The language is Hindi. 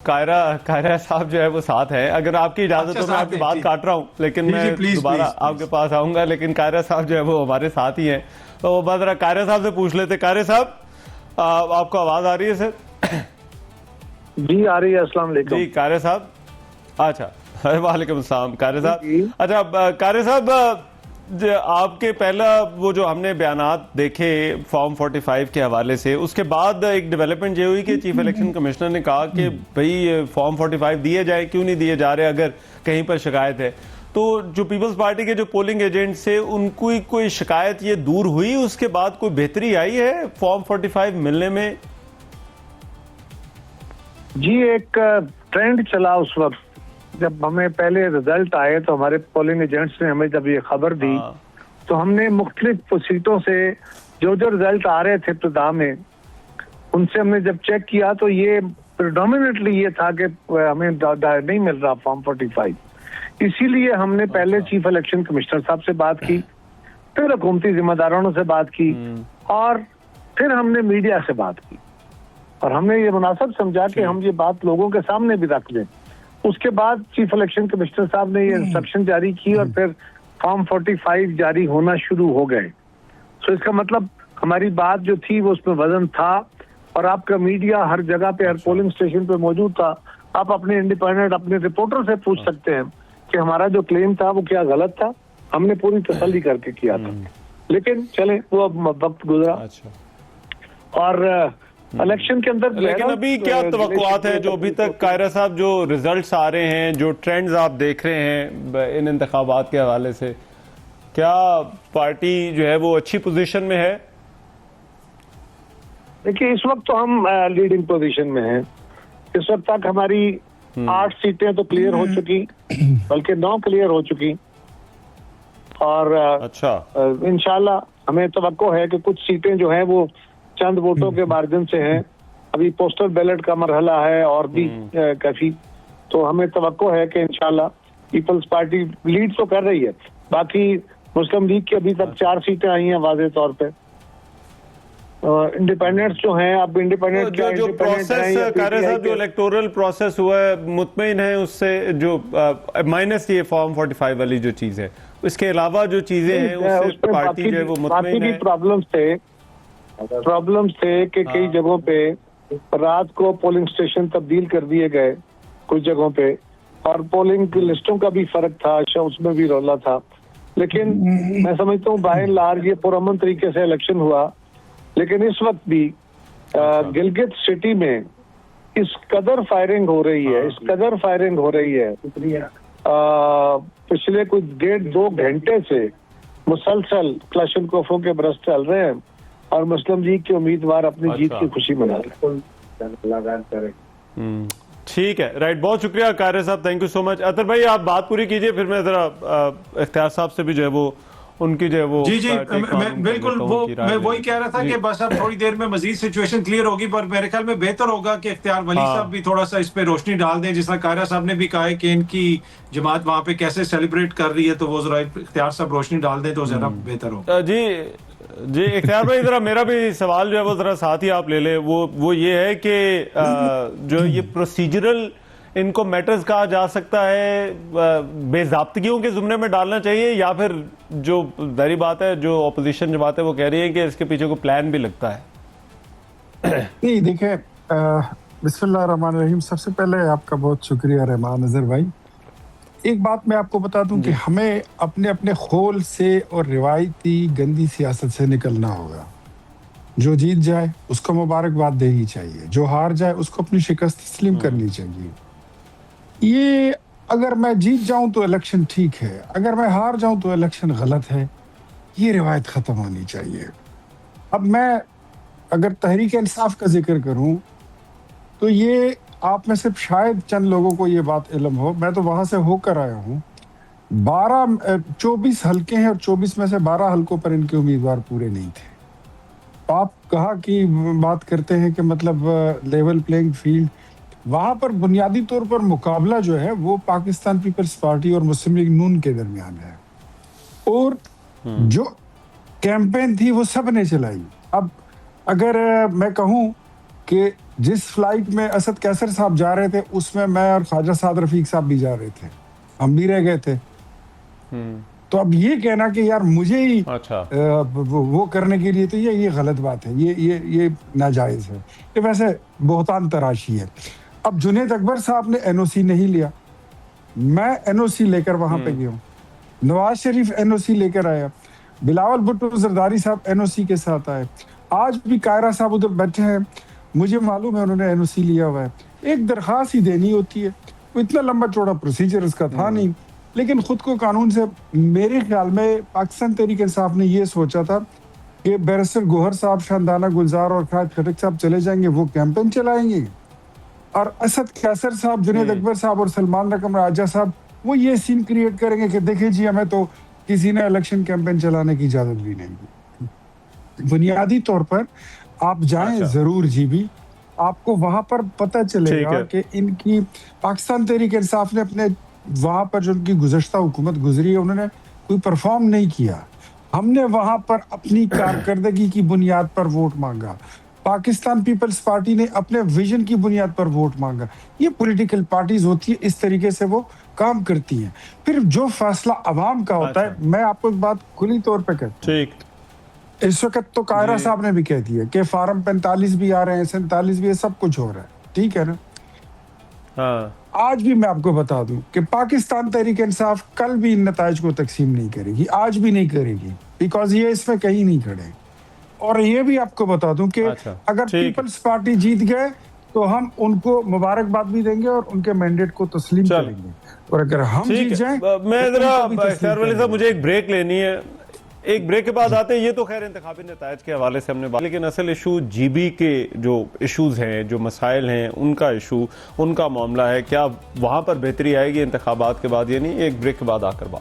कायरा कायरा साहब जो है वो साथ है। अगर आपकी इजाजत हो, मैं आपकी बात काट रहा हूँ, लेकिन मैं दोबारा आपके पास आऊंगा, लेकिन कायरा साहब जो है वो हमारे साथ ही हैं, तो वो बात कायरा साहब से पूछ लेते। कायरा साहब, आपको आवाज आ रही है सर? जी आ रही है। अस्सलाम वालेकुम जी कायरा साहब। अच्छा, वालेकुम अस्सलाम कायरा साहब। अच्छा कायरा साहब, आपके पहला वो जो हमने बयानात देखे फॉर्म 45 के हवाले से, उसके बाद एक डेवलपमेंट ये हुई कि चीफ इलेक्शन कमिश्नर ने कहा कि भाई फॉर्म 45 दिए जाए, क्यों नहीं दिए जा रहे अगर कहीं पर शिकायत है। तो जो पीपल्स पार्टी के जो पोलिंग एजेंट्स थे उनको कोई शिकायत ये दूर हुई, उसके बाद कोई बेहतरी आई है फॉर्म 45 मिलने में? जी एक ट्रेंड चला उस वक्त जब हमें पहले रिजल्ट आए, तो हमारे पोलिंग एजेंट्स ने हमें जब ये खबर दी तो हमने मुख्तलिफ सीटों से जो जो रिजल्ट आ रहे थे इब्तिदा में, उनसे हमने जब चेक किया तो ये प्रेडोमिनेटली ये था कि हमें नहीं मिल रहा फॉर्म 45। इसीलिए हमने पहले चीफ इलेक्शन कमिश्नर साहब से बात की, फिर हुकूमती जिम्मेदारों से बात की, और फिर हमने मीडिया से बात की, और हमने ये मुनासिब समझा कि हम ये बात लोगों के सामने भी रख दें। उसके बाद चीफ इलेक्शन कमिश्नर साहब ने ये इंस्ट्रक्शन जारी की और फिर फॉर्म 45 जारी होना शुरू हो गए। सो इसका मतलब हमारी बात जो थी वो उसमें वजन था, और आपका मीडिया हर जगह पे, हर पोलिंग स्टेशन पे मौजूद था। आप अपने इंडिपेंडेंट अपने रिपोर्टर से पूछ सकते हैं कि हमारा जो क्लेम था वो क्या गलत था। हमने पूरी तसल्ली करके किया था, लेकिन चले वो अब वक्त गुजरा और इलेक्शन के अंदर। लेकिन अभी क्या तवक्कुआत है जो अभी तक कायरा साहब, जो रिजल्ट्स आ रहे हैं, जो ट्रेंड्स आप देख रहे हैं इन इंतखाबात के हवाले से, क्या पार्टी जो है वो अच्छी पोजीशन में है? देखिए इस वक्त तो हम लीडिंग पोजीशन में हैं। इस वक्त तक हमारी 8 सीटें तो क्लियर हो चुकी, बल्कि 9 क्लियर हो चुकी, और अच्छा इंशाल्लाह हमें तवक्को है कि कुछ सीटें जो हैं वो चंद वोटों के मार्जिन से हैं। अभी पोस्टल बैलेट का मरहला है और भी काफी, तो हमें तवक्को है कि इंशाल्लाह पीपल्स पार्टी लीड तो कर रही है। बाकी मुस्लिम लीग की अभी तक 4 सीटें आई हैं वाज़ेह तौर पे। इंडिपेंडेंट्स जो हैं, अब इंडिपेंडेंट जो प्रोसेस कायरा साहब, जो इलेक्टोरल प्रोसेस हुआ है, मुतमईन है उससे? जो माइनस ये फॉर्म 45 वाली जो चीज है, इसके अलावा जो चीजें हैं उससे पार्टी जो है वो मुतमईन है? प्रॉब्लम्स थे कि कई जगहों पे रात को पोलिंग स्टेशन तब्दील कर दिए गए कुछ जगहों पे, और पोलिंग लिस्टों का भी फर्क था, उसमें भी रौला था। लेकिन मैं समझता हूँ बाय एंड लार्ज ये पुरअमन तरीके से इलेक्शन हुआ। लेकिन इस वक्त भी गिलगित सिटी में इस कदर फायरिंग हो रही है, पिछले कुछ 1.5-2 घंटे से मुसलसल क्लाशनकोफों के बरस चल रहे हैं, और मुस्लिम लीग के उम्मीदवार अपनी जीत की खुशी मना रहे हैं। ठीक है, राइट, बहुत शुक्रिया कायरा साहब, थैंक यू सो मच। अतर भाई आप बात पूरी कीजिए, फिर मैं जरा इख्तियार साहब से भी जो है वो उनकी जो है वो जी मैं बिल्कुल मैं वही कह रहा था कि बस अब थोड़ी देर में मजीद सिचुएशन क्लियर होगी, पर मेरे ख्याल में बेहतर होगा कि इख्तियार वली साहब भी थोड़ा सा इस पे रोशनी डाल दें। जिस तरह कायरा साहब ने भी कहा है कि इनकी जमात वहाँ पे कैसे सेलिब्रेट कर रही है, तो वो जरा इख्तियार साहब रोशनी डाल दें तो ज्यादा बेहतर होगा। जी इख्तियार भाई, जरा मेरा भी सवाल जो है वो जरा साथ ही आप ले ले। वो ये है कि जो ये प्रोसीजरल इनको मैटर्स कहा जा सकता है, बेज़ाब्तगियों के जुमरे में डालना चाहिए, या फिर जो जाहिर बात है जो ऑपोजिशन जमात है वो कह रही है कि इसके पीछे कोई प्लान भी लगता है? नहीं देखिए, बिस्मिल्लाहिर्रहमानिर्रहीम, सबसे पहले आपका बहुत शुक्रिया रहमान अजहर भाई। एक बात मैं आपको बता दूं कि हमें अपने अपने खोल से और रिवायती गंदी सियासत से निकलना होगा। जो जीत जाए उसको मुबारकबाद देनी चाहिए, जो हार जाए उसको अपनी शिकस्त तस्लीम करनी चाहिए। ये अगर मैं जीत जाऊं तो इलेक्शन ठीक है, अगर मैं हार जाऊं तो इलेक्शन गलत है, ये रिवायत ख़त्म होनी चाहिए। अब मैं अगर तहरीक इंसाफ का जिक्र करूं तो ये आप में सिर्फ शायद चंद लोगों को ये बात इल्म हो, मैं तो वहाँ से होकर आया हूँ। 24 हल्के हैं और 24 में से 12 हल्कों पर इनके उम्मीदवार पूरे नहीं थे। आप कहा कि बात करते हैं कि मतलब लेवल प्लेइंग फील्ड, वहाँ पर बुनियादी तौर पर मुकाबला जो है वो पाकिस्तान पीपल्स पार्टी और मुस्लिम लीग नून के दरमियान है, और जो कैंपेन थी वो सब ने चलाई। अब अगर मैं कहूँ कि जिस फ्लाइट में असद कैसर साहब जा रहे थे उसमें मैं और ख्वाजा साद रफीक साहब भी जा रहे थे, हम भी रह गए थे। तो अब ये कहना कि यार मुझे ही अच्छा वो करने के लिए, तो ये गलत बात है, ये नाजायज है, ये वैसे बहुतान तराशी है। अब जुनेद अकबर साहब ने एनओसी नहीं लिया, मैं एनओसी लेकर वहां पे गया हूँ, नवाज शरीफ एनओसी लेकर आया, बिलावल भुट्टो जरदारी साहब एनओसी के साथ आए, आज भी कायरा साहब उधर बैठे हैं, मुझे मालूम है उन्होंने एनओसी लिया हुआ है। एक दरखास्त ही देनी होती है, वो इतना लंबा चौड़ा प्रोसीजर उसका था नहीं, लेकिन खुद को कानून से, मेरे ख्याल में पाकिस्तान तहरीक इंसाफ ने ये सोचा था कि बैरिस्टर गोहर साहब, शानदाना गुलजार और खालिद खटक साहब चले जाएंगे, वो कैंपेन चलाएंगे, और असद कैसर साहब, जुनेद अकबर साहब और सलमान रकम राजा साहब वो ये सीन क्रिएट करेंगे कि देखिए जी हमें तो किसी ने इलेक्शन कैंपेन चलाने की इजाजत भी नहीं दी। बुनियादी तौर पर आप जाएं अच्छा। जरूर जी भी, आपको वहां पर पता चलेगा कि इनकी पाकिस्तान तहरीक इंसाफ ने अपने वहां पर जो उनकी गुज़श्ता हुकूमत गुजरी है उन्होंने कोई परफॉर्म नहीं किया। हमने वहां पर अपनी कारकर्दगी की बुनियाद पर वोट मांगा, पाकिस्तान पीपल्स पार्टी ने अपने विजन की बुनियाद पर वोट मांगा। ये पॉलिटिकल पार्टीज होती है, इस तरीके से वो काम करती हैं। फिर जो फैसला अवाम का होता है, मैं आपको एक बात खुली तौर पे कहता हूं, इस वक्त तो कायरा साहब ने भी कह दिया कि फार्म 45 भी आ रहे हैं, 47 भी, सब कुछ हो रहा है, ठीक है ना। हाँ। आज भी मैं आपको बता दूं कि पाकिस्तान तहरीक इंसाफ कल भी इन नताइज को तकसीम नहीं करेगी, आज भी नहीं करेगी, बिकॉज ये इसमें कहीं नहीं खड़े। और ये भी आपको बता दूं कि अगर पीपल्स पार्टी जीत गए तो हम उनको मुबारकबाद भी देंगे और उनके मैंडेट को तस्लीम करेंगे, और अगर हम जीत जाएं, मैं जरा खैर वली साहब, मुझे एक ब्रेक लेनी है, एक ब्रेक के बाद आते हैं। ये तो खैर इंतखाबी नतायज के हवाले से हमने बात, लेकिन असल इशू जीबी के जो इशूज हैं, जो मसाइल हैं, उनका इशू, उनका मामला है, क्या वहां पर बेहतरी आएगी इंतखाबात के बाद या नहीं? एक ब्रेक के बाद आकर बात